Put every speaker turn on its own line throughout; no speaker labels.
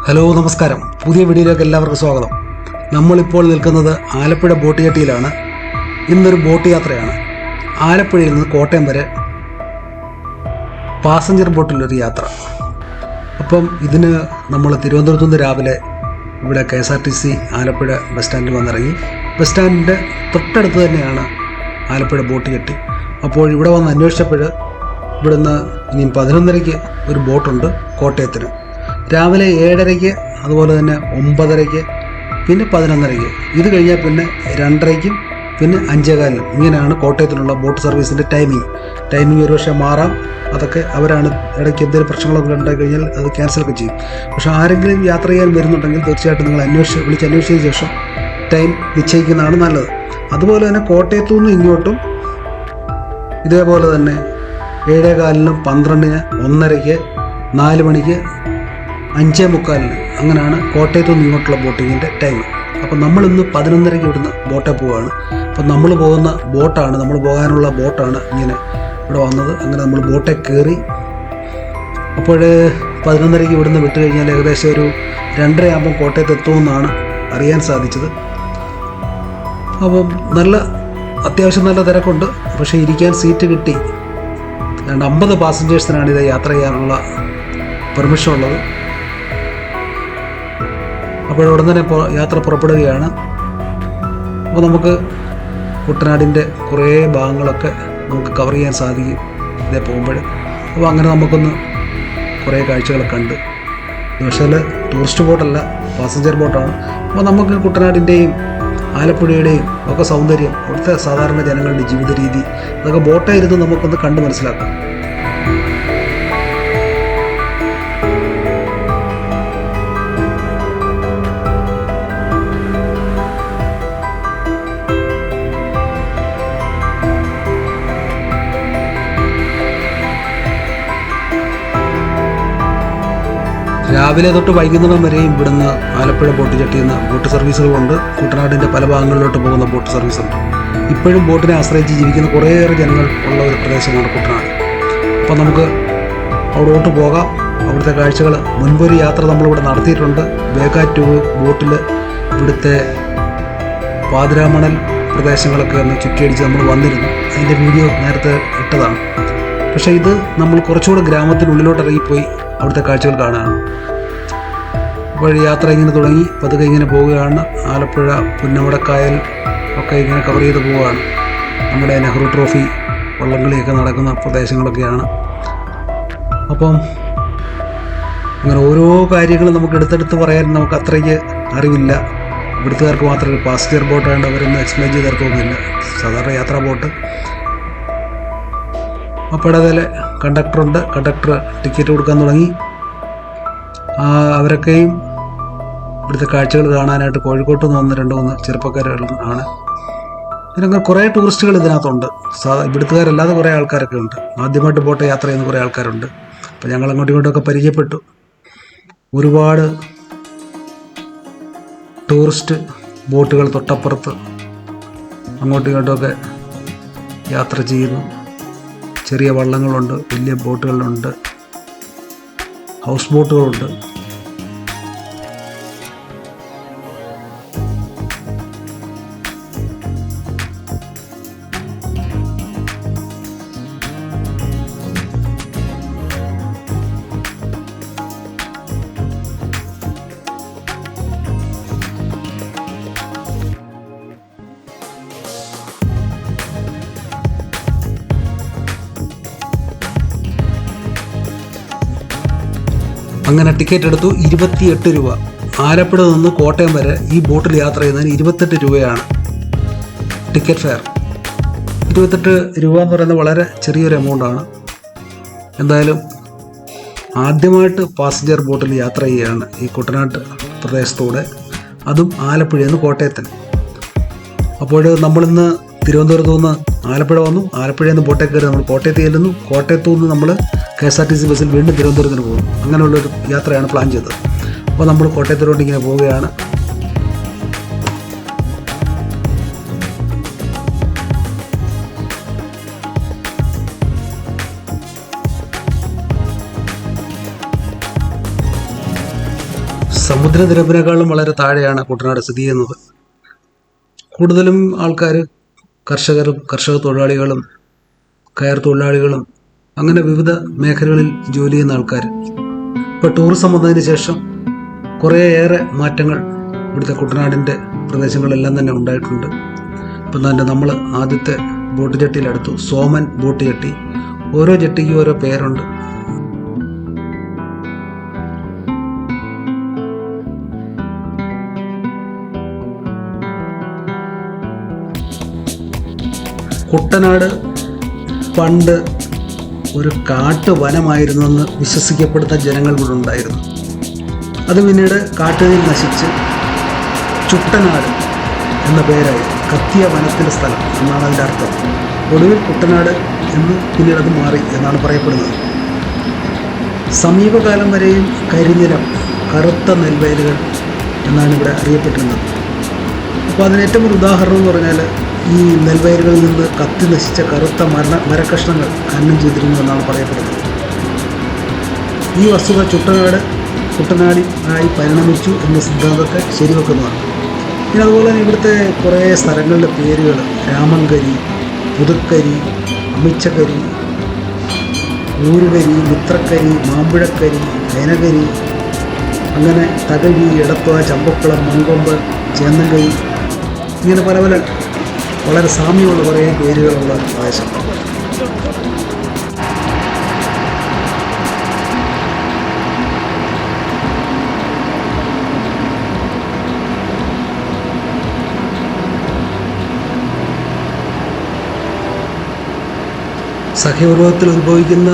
Hello നമസ്കാരം. പുതിയ വീഡിയോയിലേക്ക് എല്ലാവർക്കും സ്വാഗതം. നമ്മളിപ്പോൾ നിൽക്കുന്നത് ആലപ്പുഴ ബോട്ട് ജെട്ടിയിലാണ്. ഇന്നൊരു ബോട്ട് യാത്രയാണ്. ആലപ്പുഴയിൽ നിന്ന് കോട്ടയം വരെ പാസഞ്ചർ ബോട്ടിലൊരു യാത്ര. അപ്പം ഇതിന് നമ്മൾ തിരുവനന്തപുരത്തു നിന്ന് രാവിലെ ഇവിടെ KSRTC ആലപ്പുഴ ബസ് സ്റ്റാൻഡിൽ വന്നിറങ്ങി. ബസ് സ്റ്റാൻഡിൻ്റെ തൊട്ടടുത്ത് തന്നെയാണ് ആലപ്പുഴ ബോട്ട് ജെട്ടി. അപ്പോൾ ഇവിടെ വന്ന് അന്വേഷിച്ചപ്പോൾ ഇവിടുന്ന് ഇനി 11:30 ഒരു ബോട്ടുണ്ട് കോട്ടയത്തിന്. രാവിലെ 7:30, അതുപോലെ തന്നെ 9:30, പിന്നെ 11:30. ഇത് കഴിഞ്ഞാൽ പിന്നെ 2:30, പിന്നെ 5:15. ഇങ്ങനെയാണ് കോട്ടയത്തിനുള്ള ബോട്ട് സർവീസിൻ്റെ ടൈമിംഗ് ഒരു പക്ഷേ മാറാം. അതൊക്കെ അവരാണ് ഇടയ്ക്ക് എന്തെങ്കിലും പ്രശ്നങ്ങളൊക്കെ ഉണ്ടായി കഴിഞ്ഞാൽ അത് ക്യാൻസലൊക്കെ ചെയ്യും. പക്ഷേ ആരെങ്കിലും യാത്ര ചെയ്യാൻ വരുന്നുണ്ടെങ്കിൽ തീർച്ചയായിട്ടും നിങ്ങൾ വിളിച്ചന്വേഷിച്ചതിന് ശേഷം ടൈം നിശ്ചയിക്കുന്നതാണ് നല്ലത്. അതുപോലെ തന്നെ കോട്ടയത്തു നിന്ന് ഇങ്ങോട്ടും ഇതേപോലെ തന്നെ 7:15, 12, 1:30, 4 മണിക്ക്, 5:45 അങ്ങനെയാണ് കോട്ടയത്തു നിന്ന് ഇങ്ങോട്ടുള്ള ബോട്ടിങ്ങിൻ്റെ ടൈം. അപ്പോൾ നമ്മളിന്ന് 11:30 ഇവിടുന്ന് ബോട്ടിൽ പോവുകയാണ്. അപ്പോൾ നമ്മൾ പോകാനുള്ള ബോട്ടാണ് ഇങ്ങനെ ഇവിടെ വന്നത്. അങ്ങനെ നമ്മൾ ബോട്ടിൽ കയറി. അപ്പോൾ 11:30 ഇവിടുന്ന് വിട്ട് കഴിഞ്ഞാൽ ഏകദേശം ഒരു 2:30 ആകുമ്പോൾ കോട്ടയത്ത് എത്തുമെന്നാണ് അറിയാൻ സാധിച്ചത്. അപ്പം അത്യാവശ്യം നല്ല തിരക്കുണ്ട്. പക്ഷേ ഇരിക്കാൻ സീറ്റ് കിട്ടി. 50 പാസഞ്ചേഴ്സിനാണ് ഇത് യാത്ര ചെയ്യാനുള്ള പെർമിഷൻ ഉള്ളത്. അപ്പോൾ ഉടൻ തന്നെ യാത്ര പുറപ്പെടുകയാണ്. അപ്പോൾ നമുക്ക് കുട്ടനാടിൻ്റെ കുറേ ഭാഗങ്ങളൊക്കെ നമുക്ക് കവർ ചെയ്യാൻ സാധിക്കും ഇതേ പോകുമ്പോൾ. അപ്പോൾ അങ്ങനെ നമുക്കൊന്ന് കുറേ കാഴ്ചകളൊക്കെ കണ്ട്. പക്ഷേ ടൂറിസ്റ്റ് ബോട്ടല്ല, പാസഞ്ചർ ബോട്ടാണ്. അപ്പോൾ നമുക്ക് കുട്ടനാടിൻ്റെയും ആലപ്പുഴയുടെയും ഒക്കെ സൗന്ദര്യം, അവിടുത്തെ സാധാരണ ജനങ്ങളുടെ ജീവിത രീതി, അതൊക്കെ ബോട്ടായിരുന്നു നമുക്കൊന്ന് കണ്ട് മനസ്സിലാക്കാം. രാവിലെ തൊട്ട് വൈകുന്നേരം വരെയും ഇവിടുന്ന് ആലപ്പുഴ ബോട്ട് ജെട്ടിയിൽ നിന്ന് ബോട്ട് സർവീസുകളുണ്ട്. കുട്ടനാടിൻ്റെ പല ഭാഗങ്ങളിലോട്ട് പോകുന്ന ബോട്ട് സർവീസുണ്ട്. ഇപ്പോഴും ബോട്ടിനെ ആശ്രയിച്ച് ജീവിക്കുന്ന കുറേയേറെ ജനങ്ങൾ ഉള്ള ഒരു പ്രദേശമാണ് കുട്ടനാട്. അപ്പോൾ നമുക്ക് അവിടോട്ട് പോകാം. അവിടുത്തെ കാഴ്ചകൾ, മുൻപൊരു യാത്ര നമ്മളിവിടെ നടത്തിയിട്ടുണ്ട്. ബേക്കാറ്റൂവ് ബോട്ടിൽ ഇവിടുത്തെ പാതിരാമണൽ പ്രദേശങ്ങളൊക്കെ ഒന്ന് ചുറ്റിയടിച്ച് നമ്മൾ വന്നിരുന്നു. അതിൻ്റെ വീഡിയോ നേരത്തെ ഇട്ടതാണ്. പക്ഷേ ഇത് നമ്മൾ കുറച്ചുകൂടെ ഗ്രാമത്തിനുള്ളിലോട്ട് ഇറങ്ങിപ്പോയി അവിടുത്തെ കാഴ്ചകൾ കാണാനാണ്. അപ്പോൾ യാത്ര ഇങ്ങനെ തുടങ്ങി പതുക്കെ ഇങ്ങനെ പോവുകയാണ്. ആലപ്പുഴ പുന്നമടക്കായൽ ഒക്കെ ഇങ്ങനെ കവർ ചെയ്ത് പോവുകയാണ്. നമ്മുടെ നെഹ്റു ട്രോഫി വള്ളംകളിയൊക്കെ നടക്കുന്ന പ്രദേശങ്ങളൊക്കെയാണ്. അപ്പം അങ്ങനെ ഓരോ കാര്യങ്ങളും നമുക്ക് എടുത്തെടുത്ത് പറയാൻ നമുക്ക് അത്രയ്ക്ക് അറിവില്ല. ഇവിടുത്തുകാർക്ക് മാത്രമേ പാസഞ്ചർ ബോട്ടായതുകൊണ്ട് അവരൊന്നും എക്സ്പ്ലെയിൻ ചെയ്ത് തർക്കമൊന്നുമില്ല. സാധാരണ യാത്രാ ബോട്ട്. അപ്പോൾ അതിലെ കണ്ടക്ടറുണ്ട്. കണ്ടക്ടർ ടിക്കറ്റ് കൊടുക്കാൻ തുടങ്ങി. അവരൊക്കെയും ഇവിടുത്തെ കാഴ്ചകൾ കാണാനായിട്ട് കോഴിക്കോട്ട് നിന്ന് വന്ന 2-3 ചെറുപ്പക്കാരാണ്. ഇതിനങ്ങനെ കുറേ ടൂറിസ്റ്റുകൾ ഇതിനകത്തുണ്ട്. ഇവിടുത്തുകാരല്ലാതെ കുറേ ആൾക്കാരൊക്കെ ഉണ്ട്. ആദ്യമായിട്ട് ബോട്ട് യാത്ര ചെയ്യുന്ന കുറേ ആൾക്കാരുണ്ട്. അപ്പോൾ ഞങ്ങൾ അങ്ങോട്ടും ഇങ്ങോട്ടുമൊക്കെ പരിചയപ്പെട്ടു. ഒരുപാട് ടൂറിസ്റ്റ് ബോട്ടുകൾ തൊട്ടപ്പുറത്ത് അങ്ങോട്ടും ഇങ്ങോട്ടുമൊക്കെ യാത്ര ചെയ്യുന്നു. ചെറിയ വള്ളങ്ങളുണ്ട്, വലിയ ബോട്ടുകളുണ്ട്, ഹൗസ് ബോട്ടുകളുണ്ട്. അങ്ങനെ ടിക്കറ്റ് എടുത്തു. 28 രൂപ. ആലപ്പുഴ നിന്ന് കോട്ടയം വരെ ഈ ബോട്ടിൽ യാത്ര ചെയ്യുന്നതിന് 28 രൂപയാണ് ടിക്കറ്റ് ഫെയർ. 28 രൂപ എന്ന് പറയുന്നത് വളരെ ചെറിയൊരു എമൗണ്ടാണ്. എന്തായാലും ആദ്യമായിട്ട് പാസഞ്ചർ ബോട്ടിൽ യാത്ര ചെയ്യുകയാണ് ഈ കുട്ടനാട്ട് പ്രദേശത്തൂടെ, അതും ആലപ്പുഴയിൽ നിന്ന് കോട്ടയത്തിന്. അപ്പോൾ നമ്മളിന്ന് തിരുവനന്തപുരത്തു നിന്ന് ആലപ്പുഴ വന്നു. ആലപ്പുഴയിൽ നിന്ന് ബോട്ടേ കയറി നമ്മൾ കോട്ടയത്ത് ചെല്ലുന്നു. കോട്ടയത്തു നിന്ന് നമ്മൾ KSRTC ബസ്സിൽ വീണ്ടും തിരുവനന്തപുരത്തിന് പോകുന്നു. അങ്ങനെയുള്ളൊരു യാത്രയാണ് പ്ലാൻ ചെയ്തത്. അപ്പോൾ നമ്മൾ കോട്ടയത്തിലോട്ട് ഇങ്ങനെ പോവുകയാണ്. സമുദ്രനിരപ്പിനേക്കാളും വളരെ താഴെയാണ് കുട്ടനാട് സ്ഥിതി ചെയ്യുന്നത്. കൂടുതലും ആൾക്കാർ കർഷകരും കർഷക തൊഴിലാളികളും കയർ തൊഴിലാളികളും അങ്ങനെ വിവിധ മേഖലകളിൽ ജോലി ചെയ്യുന്ന ആൾക്കാർ. ഇപ്പോൾ ടൂറിസം വന്നതിന് ശേഷം കുറേയേറെ മാറ്റങ്ങൾ ഇവിടുത്തെ കുട്ടനാടിൻ്റെ പ്രദേശങ്ങളെല്ലാം തന്നെ ഉണ്ടായിട്ടുണ്ട്. ഇപ്പം തന്നെ നമ്മൾ ആദ്യത്തെ ബോട്ട് ജെട്ടിയിലെടുത്തു, സോമൻ ബോട്ട് ജെട്ടി. ഓരോ ജെട്ടിക്കും ഓരോ പേരുണ്ട്. കുട്ടനാട് പണ്ട് ഒരു കാട്ടുവനമായിരുന്നെന്ന് വിശ്വസിക്കപ്പെടുന്ന ജനങ്ങൾ ഇവിടെ ഉണ്ടായിരുന്നു. അത് പിന്നീട് കാട്ടുതീയിൽ നശിച്ച് ചുട്ടനാട് എന്ന പേരായി. കത്തിയ വനത്തിൻ്റെ സ്ഥലം എന്നാണ് അതിൻ്റെ അർത്ഥം. ഒടുവിൽ കുട്ടനാട് എന്ന് പിന്നീട് അത് മാറി എന്നാണ് പറയപ്പെടുന്നത്. സമീപകാലം വരെയും കരിനിലം, കറുത്ത നെൽവയലുകൾ എന്നാണ് ഇവിടെ അറിയപ്പെട്ടിരുന്നത്. അപ്പോൾ അതിന് ഏറ്റവും ഒരു ഉദാഹരണം എന്ന് പറഞ്ഞാൽ ഈ നെൽവയലുകളിൽ നിന്ന് കത്തി നശിച്ച കറുത്ത മരക്കഷ്ണങ്ങൾ ഖനനം ചെയ്തിരുന്നു എന്നാണ് പറയപ്പെടുന്നത്. ഈ വസ്തുത കുട്ടനാടി ആയി പരിണമിച്ചു എന്ന സിദ്ധാന്തത്തെ ശരിവെക്കുന്നതാണ്. പിന്നെ അതുപോലെ തന്നെ ഇവിടുത്തെ കുറേ സ്ഥലങ്ങളുടെ പേരുകൾ രാമങ്കരി, പുതുക്കരി, അമിച്ചക്കരി, ഊരുകരി, മിത്രക്കരി, മാമ്പുഴക്കരി, വേനകരി, അങ്ങനെ തകഴി, എടത്വ, ചമ്പക്കുളം, മങ്കൊമ്പ്, ചേന്നങ്കരി, ഇങ്ങനെ പല പല വളരെ സാമ്യമുള്ള കുറേ പേരുകളുള്ള പ്രദേശം. സഹ്യപർവ്വതത്തിൽ ഉത്ഭവിക്കുന്ന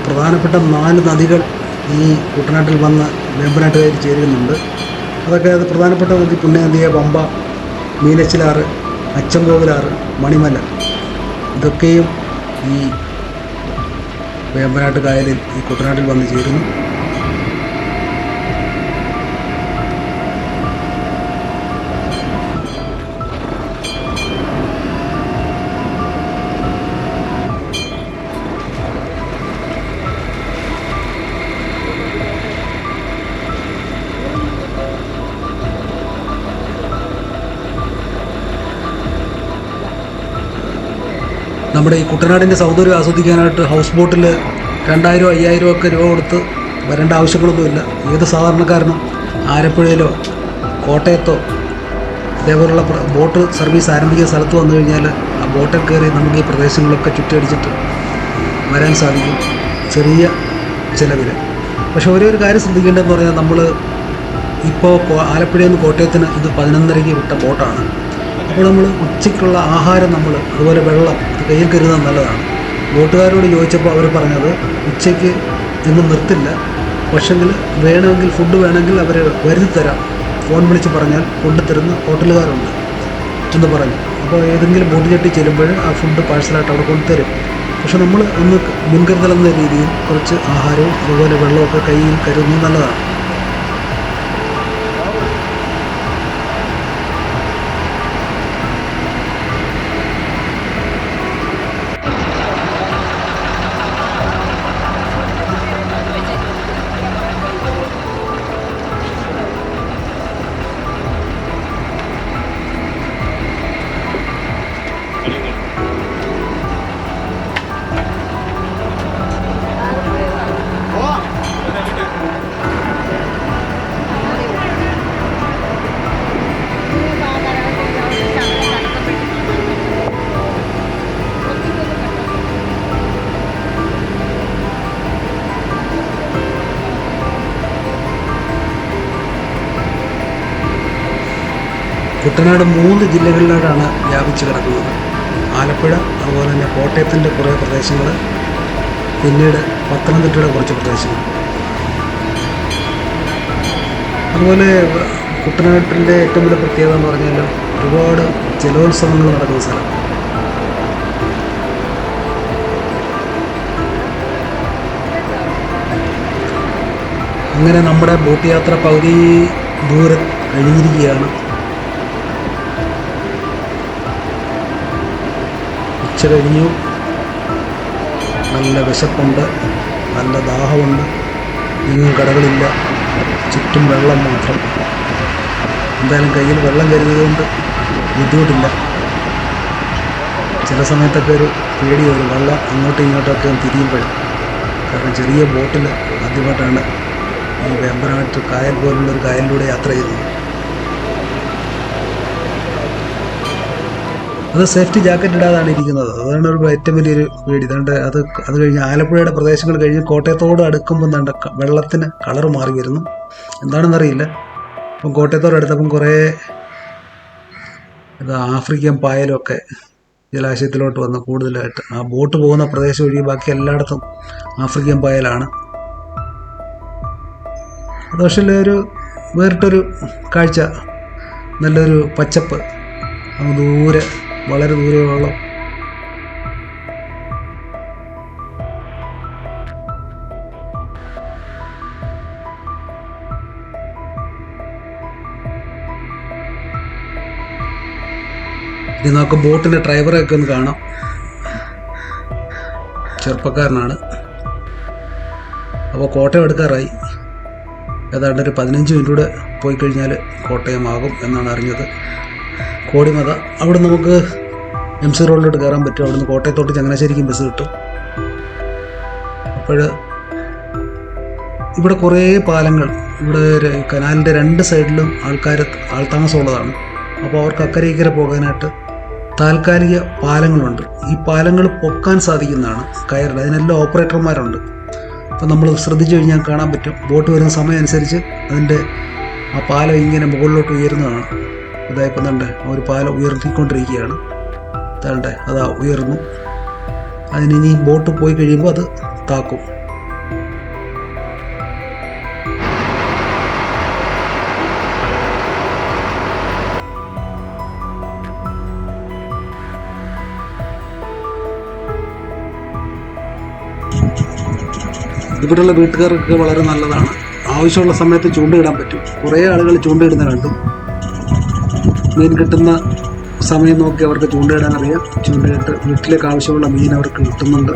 പ്രധാനപ്പെട്ട 4 നദികൾ ഈ കുട്ടനാട്ടിൽ വന്ന് വേമ്പനാട്ടുകാർ ചേരുന്നുണ്ട്. അതൊക്കെ പ്രധാനപ്പെട്ട നദി പുണ്യനദിയെ പമ്പ, മീനച്ചിലാറ്, അച്ചൻകോവിലാറ്, മണിമല, ഇതൊക്കെയും ഈ വേമ്പനാട്ട് കായലിൽ ഈ കുട്ടനാട്ടിൽ വന്ന് ചേരുന്നു. നമ്മുടെ ഈ കുട്ടനാടിൻ്റെ സൗന്ദര്യം ആസ്വദിക്കാനായിട്ട് ഹൗസ് ബോട്ടിൽ 2000-5000 ഒക്കെ രൂപ കൊടുത്ത് വരേണ്ട ആവശ്യങ്ങളൊന്നുമില്ല. ഏത് സാധാരണക്കാരനും ആലപ്പുഴയിലോ കോട്ടയത്തോ ഇതേപോലുള്ള ബോട്ട് സർവീസ് ആരംഭിക്കുന്ന സ്ഥലത്ത് വന്നു കഴിഞ്ഞാൽ ആ ബോട്ടിൽ കയറി നമുക്ക് ഈ പ്രദേശങ്ങളൊക്കെ ചുറ്റടിച്ചിട്ട് വരാൻ സാധിക്കും ചെറിയ ചിലവിൽ. പക്ഷേ ഒരേ ഒരു കാര്യം ശ്രദ്ധിക്കേണ്ടതെന്ന് പറഞ്ഞാൽ, നമ്മൾ ഇപ്പോൾ ആലപ്പുഴയിൽ നിന്ന് കോട്ടയത്തിന് ഇത് 11:30 വിട്ട ബോട്ടാണ്. അപ്പോൾ നമ്മൾ ഉച്ചയ്ക്കുള്ള ആഹാരം അതുപോലെ വെള്ളം ഇത് കയ്യിൽ കരുതുന്നത് നല്ലതാണ്. ബോട്ടുകാരോട് ചോദിച്ചപ്പോൾ അവർ പറഞ്ഞത് ഉച്ചയ്ക്ക് എങ്ങും നിർത്തില്ല, പക്ഷെങ്കിൽ വേണമെങ്കിൽ ഫുഡ് വേണമെങ്കിൽ അവർ വരുത്തി തരാം, ഫോൺ വിളിച്ച് പറഞ്ഞാൽ കൊണ്ടുതരുന്ന ഹോട്ടലുകാരുണ്ട് എന്ന് പറഞ്ഞു. അപ്പോൾ ഏതെങ്കിലും ബോട്ട് ചട്ടി ചെല്ലുമ്പോൾ ആ ഫുഡ് പാഴ്സലായിട്ട് അവിടെ കൊണ്ടുതരും. പക്ഷെ നമ്മൾ ഒന്ന് മുൻകരുതലെന്ന രീതിയിൽ കുറച്ച് ആഹാരവും അതുപോലെ വെള്ളമൊക്കെ കയ്യിൽ കരുതുന്നത് നല്ലതാണ്. കുട്ടനാട് 3 ജില്ലകളിലായിട്ടാണ് വ്യാപിച്ച് കിടക്കുന്നത്. ആലപ്പുഴ, അതുപോലെ തന്നെ കോട്ടയത്തിൻ്റെ കുറേ പ്രദേശങ്ങൾ, പിന്നീട് പത്തനംതിട്ടയുടെ കുറച്ച് പ്രദേശങ്ങൾ. അതുപോലെ കുട്ടനാട്ടിൻ്റെ ഏറ്റവും വലിയ പ്രത്യേകത എന്ന് പറഞ്ഞാൽ ഒരുപാട് ജലോത്സവങ്ങൾ നടക്കുന്ന സ്ഥലം. അങ്ങനെ നമ്മുടെ ബോട്ട് യാത്ര പകുതി ദൂരം കഴിഞ്ഞിരിക്കുകയാണ്. ഉച്ച കഴിഞ്ഞു, നല്ല വിശപ്പുണ്ട്, നല്ല ദാഹമുണ്ട്, എങ്ങും കടകളില്ല. ചുറ്റും വെള്ളം മാത്രം. എന്തായാലും കയ്യിൽ വെള്ളം കരുതുന്നതുകൊണ്ട് ബുദ്ധിമുട്ടില്ല. ചില സമയത്തൊക്കെ ഒരു പേടി വരും വെള്ളം അങ്ങോട്ടും ഇങ്ങോട്ടൊക്കെ തിരിയുമ്പോഴും. കാരണം ചെറിയ ബോട്ടിൽ ആദ്യമായിട്ടാണ് ഈ വേമ്പനാട്ട് കായൽ പോലുള്ളൊരു കായലിലൂടെ യാത്ര ചെയ്യുന്നത്. അത് സേഫ്റ്റി ജാക്കറ്റ് ഇടാതാണ് ഇരിക്കുന്നത്. അതാണ് ഒരു ഏറ്റവും വലിയൊരു പേടി. അത് കഴിഞ്ഞ് ആലപ്പുഴയുടെ പ്രദേശങ്ങൾ കഴിഞ്ഞ് കോട്ടയത്തോട് അടുക്കുമ്പോൾ വെള്ളത്തിന് കളർ മാറി വരുന്നു. എന്താണെന്നറിയില്ല. അപ്പം കോട്ടയത്തോട് അടുത്തപ്പം കുറേ ആഫ്രിക്കൻ പായലൊക്കെ ജലാശയത്തിലോട്ട് വന്ന് കൂടുതലായിട്ട് ആ ബോട്ട് പോകുന്ന പ്രദേശം ഒഴികെ ബാക്കി എല്ലായിടത്തും ആഫ്രിക്കൻ പായലാണ്. അത് പക്ഷേ ഒരു വേറിട്ടൊരു കാഴ്ച, നല്ലൊരു പച്ചപ്പ്, ദൂരെ വളരെ ദൂരെയുള്ള ഇനി നമുക്ക് ബോട്ടിൻ്റെ ഡ്രൈവറെയൊക്കെ ഒന്ന് കാണാം. ചെറുപ്പക്കാരനാണ്. അപ്പോൾ കോട്ടയം എടുക്കാറായി. ഏതാണ്ട് ഒരു 15 മിനിറ്റ് കൂടെ പോയി കഴിഞ്ഞാൽ കോട്ടയമാകും എന്നാണ് അറിഞ്ഞത്. കോടിമത അവിടെ നമുക്ക് MC റോഡിലോട്ട് കയറാൻ പറ്റും. അവിടുന്ന് കോട്ടയത്തോട്ട് ചങ്ങനാശ്ശേരിക്കും ബസ് കിട്ടും. അപ്പോൾ ഇവിടെ കുറേ പാലങ്ങൾ, ഇവിടെ കനാലിൻ്റെ 2 സൈഡിലും ആൾത്താമസമുള്ളതാണ്. അപ്പോൾ അവർക്ക് അക്കരെ ഇക്കരെ പോകാനായിട്ട് താൽക്കാലിക പാലങ്ങളുണ്ട്. ഈ പാലങ്ങൾ പൊക്കാൻ സാധിക്കുന്നതാണ് കയറിൽ. അതിനെല്ലാം ഓപ്പറേറ്റർമാരുണ്ട്. അപ്പോൾ നമ്മൾ ശ്രദ്ധിച്ചു കഴിഞ്ഞാൽ കാണാൻ പറ്റും, ബോട്ട് വരുന്ന സമയം അനുസരിച്ച് അതിൻ്റെ ആ പാലം ഇങ്ങനെ മുകളിലോട്ട് ഉയരുന്നതാണ്. ഇതായിപ്പം തന്നെ ഒരു പാലം ഉയർത്തിക്കൊണ്ടിരിക്കുകയാണ്. അതാ ഉയർന്നു. അതിനി ബോട്ട് പോയി കഴിയുമ്പോൾ അത് താക്കും. ഇവിടെയുള്ള വീട്ടുകാർക്ക് വളരെ നല്ലതാണ്. ആവശ്യമുള്ള സമയത്ത് ചൂണ്ടയിടാൻ പറ്റും. കുറേ ആളുകൾ ചൂണ്ടയിടുന്ന കണ്ടു. മീൻ കിട്ടുന്ന സമയം നോക്കി അവർക്ക് ചൂണ്ടയിടാൻ അറിയാം. ചൂണ്ടയിട്ട് വീട്ടിലേക്ക് ആവശ്യമുള്ള മീൻ അവർക്ക് കിട്ടുന്നുണ്ട്.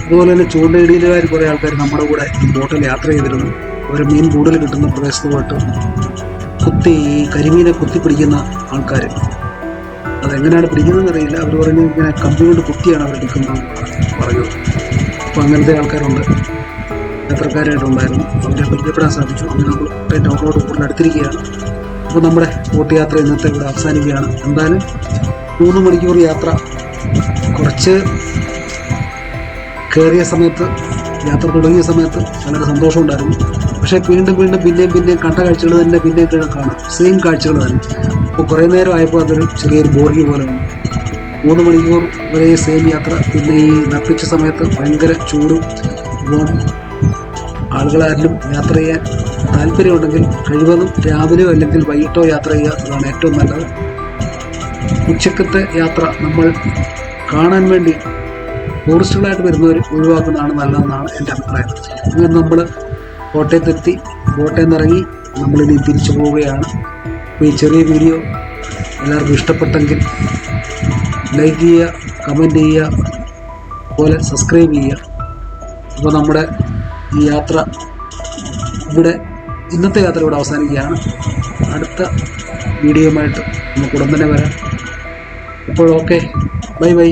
അതുപോലെ തന്നെ ചൂണ്ടയിടലുകാർ കുറേ ആൾക്കാർ നമ്മുടെ കൂടെ ബോട്ടിൽ യാത്ര ചെയ്തിരുന്നു. അവർ മീൻ കൂടുതൽ കിട്ടുന്ന പ്രദേശത്ത് പോയിട്ട് കരിമീനെ കുത്തിപ്പിടിക്കുന്ന ആൾക്കാർ. അതെങ്ങനെയാണ് പിടിക്കുന്നതെന്ന് അറിയില്ല. അവർ പറഞ്ഞു ഇങ്ങനെ കമ്പി കൊണ്ട് കുത്തിയാണ് അവർ എടുക്കുന്നത് പറഞ്ഞു. അപ്പോൾ അങ്ങനത്തെ ആൾക്കാരുണ്ട്, യാത്രക്കാരായിട്ടുണ്ടായിരുന്നു. അവരെ പരിചയപ്പെടാൻ സാധിച്ചു. അങ്ങനെ നമ്മൾ ടൗണിനോട് കൂടുതൽ അടുത്തിരിക്കുകയാണ്. അപ്പോൾ നമ്മുടെ ബോട്ട് യാത്ര ഇന്നത്തെ ഇവിടെ അവസാനിക്കുകയാണ്. എന്തായാലും 3 മണിക്കൂർ യാത്ര. കുറച്ച് കയറിയ സമയത്ത്, യാത്ര തുടങ്ങിയ സമയത്ത് വളരെ സന്തോഷമുണ്ടായിരുന്നു. പക്ഷേ വീണ്ടും പിന്നെയും കണ്ട കാഴ്ചകൾ തന്നെ പിന്നെയും കാണാം. സെയിം കാഴ്ചകൾ തന്നെ. അപ്പോൾ കുറേ നേരം ആയപ്പോൾ അതൊരു ചെറിയൊരു ബോറിംഗ് പോലെ വന്നു. 3 മണിക്കൂർ ഒരേ സെയിം യാത്ര. പിന്നെ ഈ നട്ടുച്ച സമയത്ത് ഭയങ്കര ചൂടും. ഇപ്പം ആളുകളാരിലും യാത്ര ചെയ്യാൻ താല്പര്യമുണ്ടെങ്കിൽ കഴിവതും രാവിലെയോ അല്ലെങ്കിൽ വൈകിട്ടോ യാത്ര ചെയ്യുക. അതാണ് ഏറ്റവും നല്ലത്. ഉച്ചക്കത്തെ യാത്ര നമ്മൾ കാണാൻ വേണ്ടി ടൂറിസ്റ്റുകളായിട്ട് വരുന്നവർ ഒഴിവാക്കുന്നതാണ് നല്ലതെന്നാണ് എൻ്റെ അഭിപ്രായം. അങ്ങനെ നമ്മൾ കോട്ടയത്തെത്തി, കോട്ടയം നിന്നിറങ്ങി നമ്മളിനി തിരിച്ചു പോവുകയാണ്. അപ്പോൾ ഈ ചെറിയ വീഡിയോ എല്ലാവർക്കും ഇഷ്ടപ്പെട്ടെങ്കിൽ ലൈക്ക് ചെയ്യുക, കമൻറ്റ് ചെയ്യുക, അതുപോലെ സബ്സ്ക്രൈബ് ചെയ്യുക. അപ്പോൾ നമ്മുടെ ഈ യാത്ര ഇന്നത്തെ യാത്ര ഇവിടെ അവസാനിക്കുകയാണ്. അടുത്ത വീഡിയോയുമായിട്ട് നമുക്ക് ഉടൻ തന്നെ വരാം. അപ്പോൾ ഓക്കെ, ബൈ.